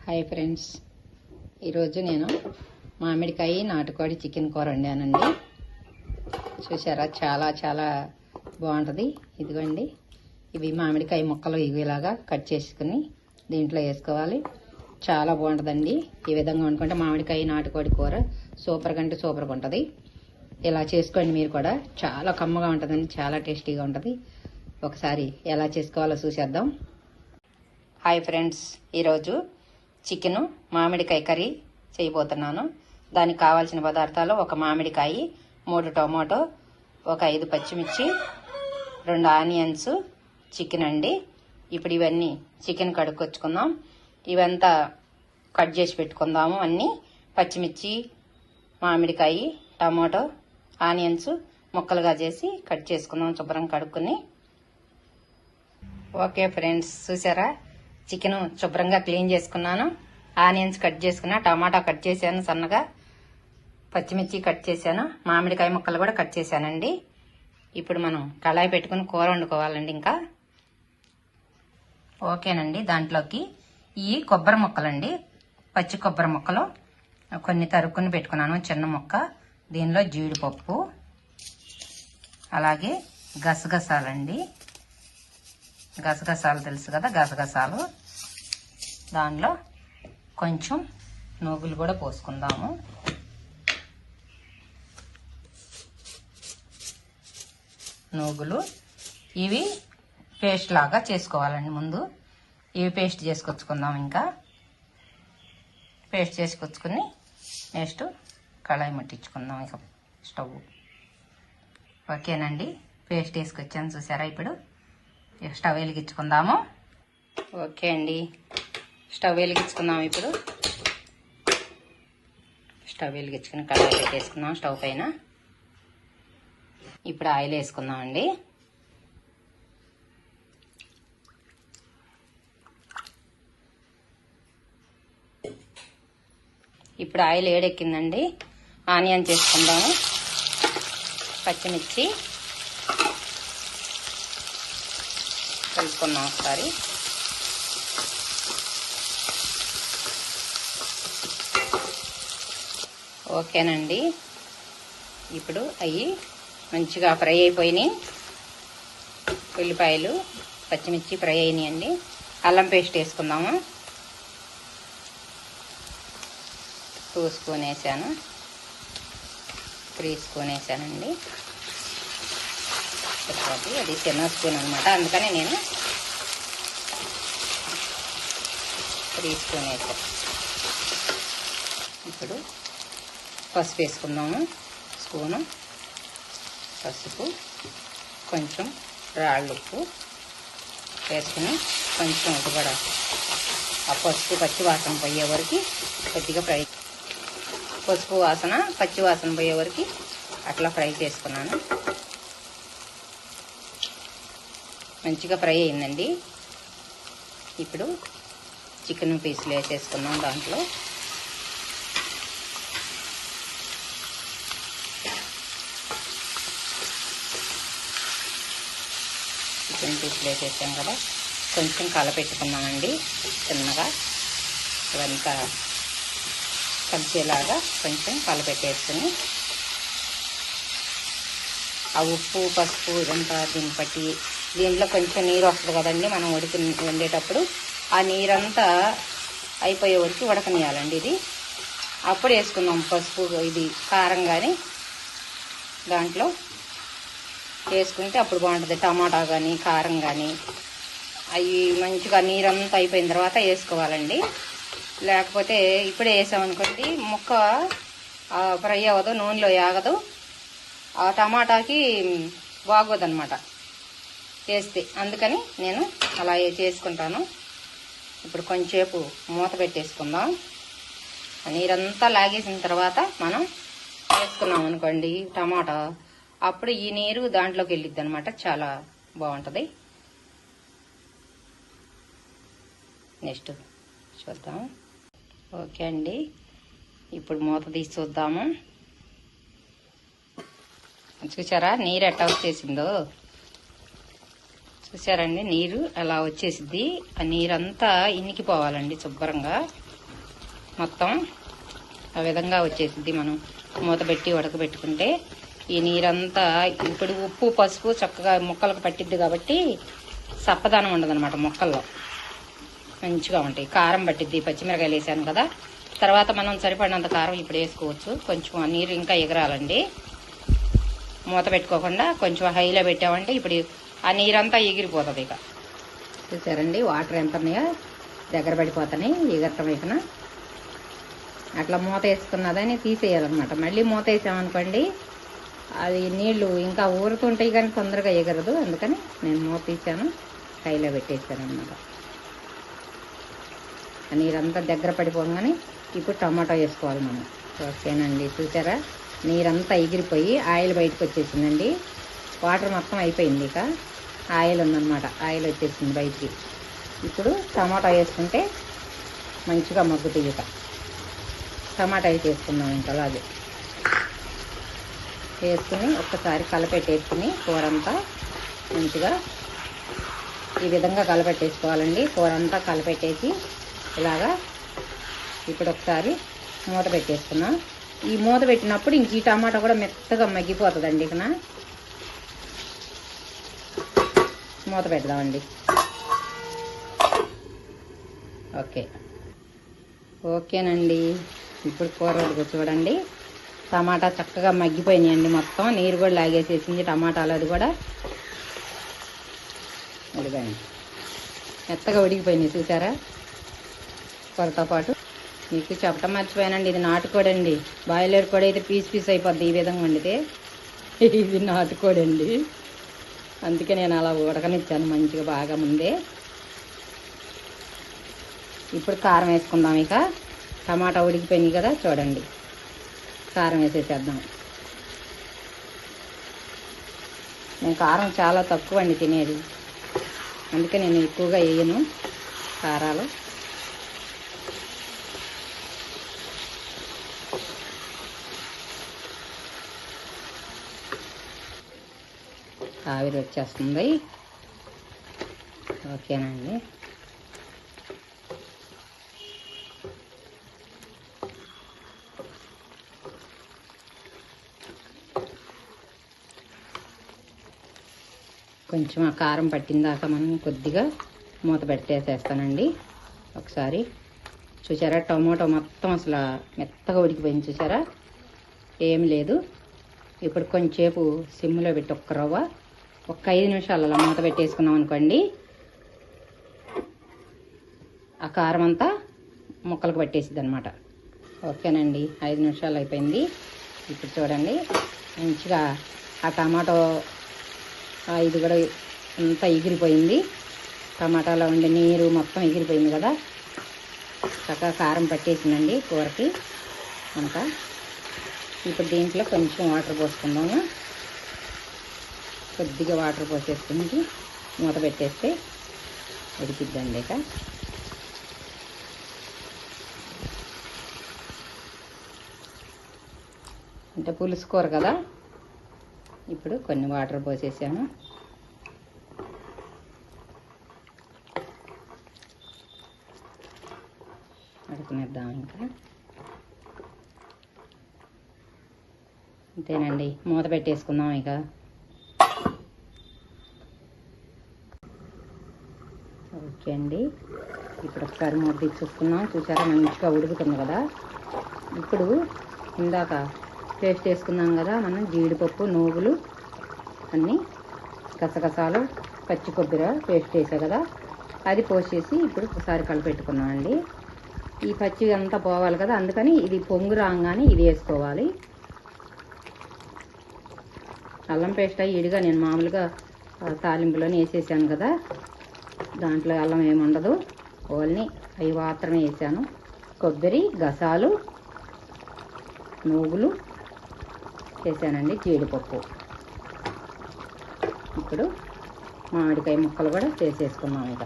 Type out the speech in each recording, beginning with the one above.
Hi friends, ఈరోజు నేను మామిడికాయ నాటుకోడి చికెన్ కూర వండానండి. చూసారా, చాలా చాలా బాగుంటుంది. ఇదిగోండి, ఇవి మామిడికాయ ముక్కలు ఇవిలాగా కట్ చేసుకుని దీంట్లో వేసుకోవాలి. చాలా బాగుంటుందండి. ఈ విధంగా వండుకుంటే మామిడికాయ నాటుకోడి కూర సూపర్గా అంటే సూపర్గా ఉంటుంది. ఇలా చేసుకోండి మీరు కూడా. చాలా కమ్మగా ఉంటుందండి, చాలా టేస్టీగా ఉంటుంది. ఒకసారి ఎలా చేసుకోవాలో చూసేద్దాం. హాయ్ ఫ్రెండ్స్, ఈరోజు చికెను మామిడికాయ కర్రీ చేయబోతున్నాను. దానికి కావాల్సిన పదార్థాలు: ఒక మామిడికాయ, 3 టొమాటో, ఒక 5 పచ్చిమిర్చి, 2 ఆనియన్స్, చికెన్ అండి. ఇప్పుడు ఇవన్నీ చికెన్ కడుక్కొచ్చుకుందాం. ఇవంతా కట్ చేసి పెట్టుకుందాము. అన్నీ పచ్చిమిర్చి, మామిడికాయ, టమాటో, ఆనియన్స్ ముక్కలుగా చేసి కట్ చేసుకుందాం శుభ్రంగా కడుక్కుని. ఓకే ఫ్రెండ్స్, చూసారా, చికెన్ శుభ్రంగా క్లీన్ చేసుకున్నాను. ఆనియన్స్ కట్ చేసుకున్నా, టమాటా కట్ చేశాను సన్నగా, పచ్చిమిర్చి కట్ చేశాను, మామిడికాయ ముక్కలు కూడా కట్ చేశానండి. ఇప్పుడు మనం కళాయి పెట్టుకుని కూర వండుకోవాలండి. ఇంకా ఓకేనండి. దాంట్లోకి ఈ కొబ్బరి ముక్కలండి, పచ్చి కొబ్బరి ముక్కలు కొన్ని తరుక్కుని పెట్టుకున్నాను, చిన్న ముక్క. దీనిలో జీడిపప్పు, అలాగే గసగసాలండి. గసగసాలు తెలుసు కదా, గసగసాలు. దానిలో కొంచెం నూగులు కూడా పోసుకుందాము. నూగులు ఇవి పేస్ట్ లాగా చేసుకోవాలండి. ముందు ఇవి పేస్ట్ చేసుకొచ్చుకుందాం. ఇంకా పేస్ట్ చేసుకొచ్చుకుని నెక్స్ట్ కళాయి ముట్టించుకుందాం. ఇక స్టవ్ ఓకేనండి. పేస్ట్ వేసుకొచ్చాను చూసారా. ఇప్పుడు స్టవ్ వెలిగించుకుందాము. ఓకే అండి, స్టవ్ వెలిగించుకుందాం. ఇప్పుడు స్టవ్ వెలిగించుకుని కడాయి పెట్టేసుకుందాం స్టవ్ పైన. ఇప్పుడు ఆయిల్ వేసుకుందాం అండి. ఇప్పుడు ఆయిల్ వేడెక్కిందండి. ఆనియన్ చేసుకుందాము. పచ్చిమిర్చి కలుపుకుందాం ఒకసారి. ఓకేనండి, ఇప్పుడు అవి మంచిగా ఫ్రై అయిపోయినాయి. ఉల్లిపాయలు, పచ్చిమిర్చి ఫ్రై అయినాయండి. అల్లం పేస్ట్ వేసుకుందాము. 2 స్పూన్ వేసాను, 3 స్పూన్ వేసానండి. అది చిన్న స్పూన్ అనమాట, అందుకని నేను 3 స్పూన్ వేసాను. ఇప్పుడు పసుపు వేసుకుందాము. స్పూను పసుపు, కొంచెం రాళ్ళు ఉప్పు వేసుకుని కొంచెం ఉప్పు కూడా ఆ పసుపు పచ్చి వాసన పోయే వరకు కొద్దిగా ఫ్రై, పసుపు వాసన పచ్చి వాసన పోయే వరకు అట్లా ఫ్రై చేసుకున్నాను. మంచిగా ఫ్రై అయిందండి. ఇప్పుడు చికెన్ పీసులు వేసేసుకున్నాం. దాంట్లో చికెన్ పీసులు వేసేసాం కదా, కొంచెం కలపెట్టుకున్నామండి చిన్నగా. ఇవంతా కలిసేలాగా కొంచెం కలపెట్టేసుకుని, ఆ ఉప్పు పసుపు ఇదంతా దీన్ని బట్టి, దీంట్లో కొంచెం నీరు వస్తుంది కదండి మనం వండేటప్పుడు. ఆ నీరంతా అయిపోయే వరకు ఉడకనియాలండి. ఇది అప్పుడు వేసుకుందాం పసుపు, ఇది కారం కానీ దాంట్లో వేసుకుంటే అప్పుడు బాగుంటుంది. టమాటా కానీ కారం కానీ అవి మంచిగా నీరంతా అయిపోయిన తర్వాత వేసుకోవాలండి. లేకపోతే ఇప్పుడే వేసామనుకోండి ముక్క ఫ్రై అవ్వదు, నూనెలో ఆగదు, ఆ టమాటాకి బాగోదన్నమాట వేస్తే. అందుకని నేను అలా చేసుకుంటాను. ఇప్పుడు కొంచెంసేపు మూత పెట్టేసుకుందాం. నీరంతా లాగేసిన తర్వాత మనం వేసుకున్నాం అనుకోండి టమాటా, అప్పుడు ఈ నీరు దాంట్లోకి వెళ్ళిద్ది అనమాట. చాలా బాగుంటుంది. నెక్స్ట్ చూద్దాం. ఓకే అండి, ఇప్పుడు మూత తీసి చూద్దాము. చూసారా నీరు ఎట్లా వచ్చేసిందో. చూసారండి, నీరు అలా వచ్చేసిద్ది. ఆ నీరంతా ఇనికిపోవాలండి శుభ్రంగా. మొత్తం ఆ విధంగా వచ్చేసింది. మనం మూత పెట్టి ఉడకబెట్టుకుంటే ఈ నీరంతా ఇప్పుడు ఉప్పు పసుపు చక్కగా ముక్కలకు పట్టిద్ది కాబట్టి సప్పదనం ఉండదన్నమాట. ముక్కల్లో మంచిగా ఉంటాయి. కారం పట్టిద్ది, పచ్చిమిరకాయలు వేసాను కదా. తర్వాత మనం సరిపడినంత కారం ఇప్పుడు వేసుకోవచ్చు. కొంచెం నీరు ఇంకా ఎగరాలండి. మూత పెట్టుకోకుండా కొంచెం హైలో పెట్టామంటే ఇప్పుడు ఆ నీరంతా ఎగిరిపోతుంది. ఇక చూసారండి వాటర్ ఎంత ఉన్నాయో, దగ్గర పడిపోతాయి ఎగరటం వైపున. అట్లా మూత వేసుకున్నదని తీసేయాలన్నమాట. మళ్ళీ మూత వేసామనుకోండి అది నీళ్లు ఇంకా ఊరుతుంటాయి కానీ తొందరగా ఎగరదు. అందుకని నేను మూత తీసాను, హైలో పెట్టేసాను అన్నమాట. నీరంతా దగ్గర పడిపోగానే ఇప్పుడు టమాటో వేసుకోవాలి మనం. ఓకేనండి, చూసారా నీరంతా ఎగిరిపోయి ఆయిల్ బయటకు వచ్చేసిందండి. వాటర్ మొత్తం అయిపోయింది. ఇక ఆయిల్ ఉందన్నమాట, ఆయిల్ వచ్చేసింది బయటికి. ఇప్పుడు టమాటా వేసుకుంటే మంచిగా మగ్గుతాయి. ఇక టమాటా వేసుకుందాం. ఇంకా అలాగే వేసుకుని ఒక్కసారి కలపెట్టేసుకుని కూర అంతా మంచిగా ఈ విధంగా కలపెట్టేసుకోవాలండి. కూర అంతా కలపెట్టేసి ఇలాగా ఇప్పుడు ఒకసారి మూత పెట్టేసుకున్నాం. ఈ మూత పెట్టినప్పుడు ఇంక ఈ టమాటా కూడా మెత్తగా మగ్గిపోతుందండి. ఇక మూత పెడదామండి. ఓకేనండి, ఇప్పుడు కూర చూడండి. టమాటా చక్కగా మగ్గిపోయినాయండి. మొత్తం నీరు కూడా లాగేసేసింది టమాటాలు. అది కూడా ఉడికండి, మెత్తగా ఉడికిపోయినాయి. చూసారా కూరతో పాటు. మీకు చెప్పటం మర్చిపోయానండి, ఇది నాటుకోడి అండి. బాయిలర్ కోడి అయితే పీస్ అయిపోద్ది ఈ విధంగా వండితే. ఇది నాటుకోడి అండి, అందుకే నేను అలా ఉడకనిచ్చాను మంచిగా బాగా ముందే. ఇప్పుడు కారం వేసుకుందాం. ఇక టమాటా ఉడికిపోయినాయి కదా, చూడండి కారం వేసేసేద్దాం. నేను కారం చాలా తక్కువ అండి తినేది, అందుకే నేను ఎక్కువగా వేయను కారాలు. ఆవిరి వచ్చేస్తుంది. ఓకేనండి, కొంచెం ఆ కారం పట్టిందాక మనం కొద్దిగా మూత పెట్టేసేస్తానండి. ఒకసారి చూసారా టమాటో మొత్తం అసలు మెత్తగా ఉడికిపోయింది. చూసారా ఏం లేదు. ఇప్పుడు కొంచెంసేపు సిమ్లో పెట్టి ఒక్క 5 నిమిషాలు అలా మూత పెట్టేసుకున్నాం అనుకోండి, ఆ కారం అంతా ముక్కలకు పట్టేసిద్ది అనమాట. ఓకేనండి, 5 నిమిషాలు అయిపోయింది. ఇప్పుడు చూడండి మంచిగా ఆ టమాటో ఇది కూడా అంతా ఎగిరిపోయింది. టమాటాలో ఉండే నీరు మొత్తం ఎగిరిపోయింది కదా, చక్కగా కారం పట్టేసిందండి కూరకి అంతా. ఇప్పుడు దీంట్లో కొంచెం వాటర్ పోసుకుందాము. కొద్దిగా వాటర్ పోసేసుకుని మూత పెట్టేస్తే ఉడికిద్దండి. ఇక అంటే పులుసు కూర కదా, ఇప్పుడు కొన్ని వాటర్ పోసేసాను. ఉడకనిద్దాం. ఇంకా అంతేనండి, మూత పెట్టేసుకుందాం. ఇక ఓకే అండి, ఇప్పుడు ఒకసారి మూత తీసి చూసుకున్నాం. చూసారా మంచిగా ఉడుకుతుంది కదా. ఇప్పుడు ఇందాక పేస్ట్ వేసుకున్నాం కదా మనం, జీడిపప్పు నువ్వులు అన్నీ, గసగసాలు పచ్చి కొబ్బరి పేస్ట్ వేసా కదా, అది పోసేసి ఇప్పుడు ఒకసారి కలిపెట్టుకున్నామండి. ఈ పచ్చి అంతా పోవాలి కదా, అందుకని ఇది పొంగు రాగానే ఇది వేసుకోవాలి. అల్లం పేస్ట్ ఇడిగా నేను మామూలుగా తాలింపులోనే వేసేసాను కదా, దాంట్లో అల్లం ఏమి ఉండదు, ఓన్లీ అవి మాత్రమే వేసాను. కొబ్బరి గసాలు నువ్వులు వేసానండి, జీడిపప్పు. ఇప్పుడు మామిడికాయ ముక్కలు కూడా చేసేసుకున్నాం. ఇక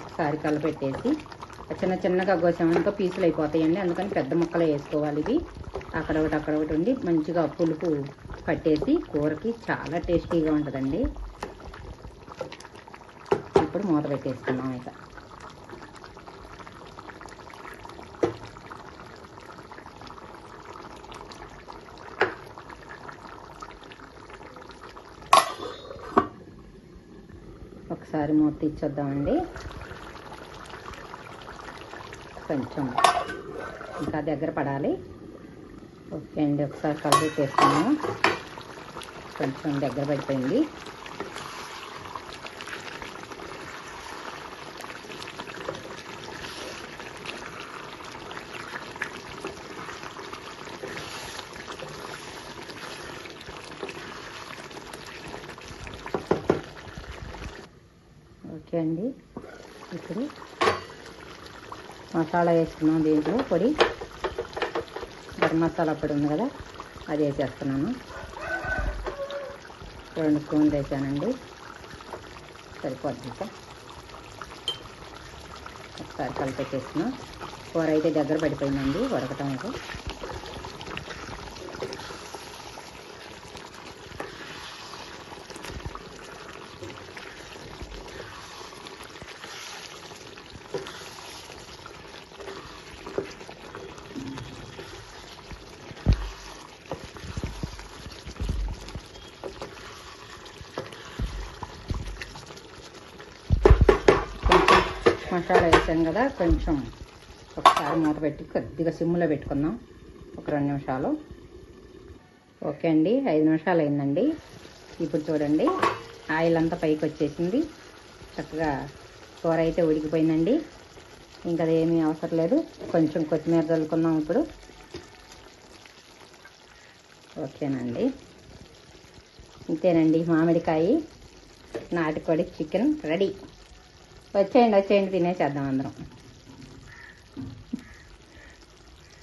ఒకసారి కలిపెట్టేసి చిన్నగా కోసామనుకో పీసులు అయిపోతాయండి, అందుకని పెద్ద ముక్కలు వేసుకోవాలి. ఇవి అక్కడొకటి ఉండి మంచిగా పులుపు పట్టేసి కూరకి చాలా టేస్టీగా ఉంటుందండి. ఇప్పుడు మూత పెట్టేసుకున్నాం. ఇక ఒకసారి మూత తీర్చొద్దామండి. కొంచెం ఇంకా దగ్గర పడాలి. ఓకే అండి, ఒకసారి కలిపి వేస్తున్నాము. కొంచెం దగ్గర పడిపోయింది. ఓకే అండి, ఇప్పుడు మసాలా వేసుకున్నాం. దీంట్లో పొడి, గరం మసాలా పొడి ఉంది కదా, అది వేసేస్తున్నాను. 2 స్పూన్లు వేసానండి, సరిపోద్ది. ఒకసారి కలిపెట్టేస్తున్నాం. కూర అయితే దగ్గర పడిపోయిందండి ఉడకటానికి. మసాలా వేసాం కదా, కొంచెం ఒకసారి మూత పెట్టి కొద్దిగా సిమ్లో పెట్టుకుందాం. ఒక 2 నిమిషాలు. ఓకే అండి, 5 నిమిషాలు అయిందండి. ఇప్పుడు చూడండి, ఆయిల్ అంతా పైకి వచ్చేసింది. చక్కగా కూర అయితే ఉడికిపోయిందండి. ఇంకా అదేమీ అవసరం లేదు. కొంచెం కొత్తిమీర చల్లుకుందాం ఇప్పుడు. ఓకేనండి, ఇంతేనండి, మామిడికాయ నాటుకోడి చికెన్ రెడీ. వచ్చేయండి తినేసేద్దాం అందరం.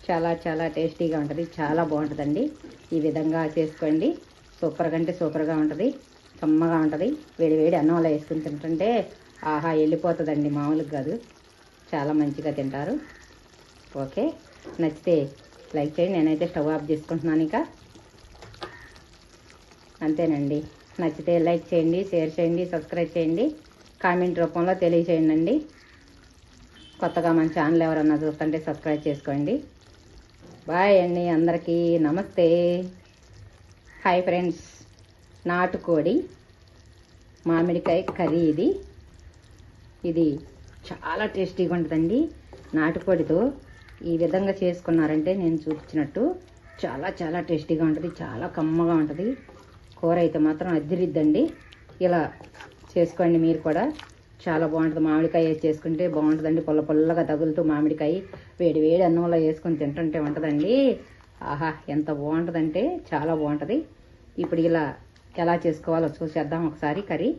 చాలా చాలా టేస్టీగా ఉంటుంది, చాలా బాగుంటుందండి. ఈ విధంగా చేసుకోండి. సూపర్గా అంటే సూపర్గా ఉంటుంది, కమ్మగా ఉంటుంది. వేడి వేడి అన్నంలో వేసుకుని తింటుంటే ఆహా వెళ్ళిపోతుందండి, మామూలుగా కాదు. చాలా మంచిగా తింటారు. ఓకే, నచ్చితే లైక్ చేయండి. నేనైతే స్టవ్ ఆఫ్ చేసుకుంటున్నాను. ఇక అంతేనండి. నచ్చితే లైక్ చేయండి, షేర్ చేయండి, సబ్స్క్రైబ్ చేయండి, కామెంట్ రూపంలో తెలియచేయండి. కొత్తగా మన ఛానల్ ఎవరన్నా చూస్తుంటే సబ్స్క్రైబ్ చేసుకోండి. బాయ్ అండి, అందరికీ నమస్తే. హాయ్ ఫ్రెండ్స్, నాటుకోడి మామిడికాయ కర్రీ ఇది చాలా టేస్టీగా ఉంటుందండి. నాటుకోడితో ఈ విధంగా చేసుకున్నారంటే నేను చూపించినట్టు చాలా చాలా టేస్టీగా ఉంటుంది, చాలా కమ్మగా ఉంటుంది. కూర అయితే మాత్రం అదిరిద్దండి. ఇలా చేసుకోండి మీరు కూడా, చాలా బాగుంటుంది. మామిడికాయ వేసి చేసుకుంటే బాగుంటుందండి. పుల్లగా తగులుతూ మామిడికాయ వేడి వేడి అన్నంలో వేసుకొని తింటుంటే ఉంటుందండి. ఆహా ఎంత బాగుంటుందంటే చాలా బాగుంటుంది. ఇప్పుడు ఇలా ఎలా చేసుకోవాలో చూసేద్దాం ఒకసారి కర్రీ.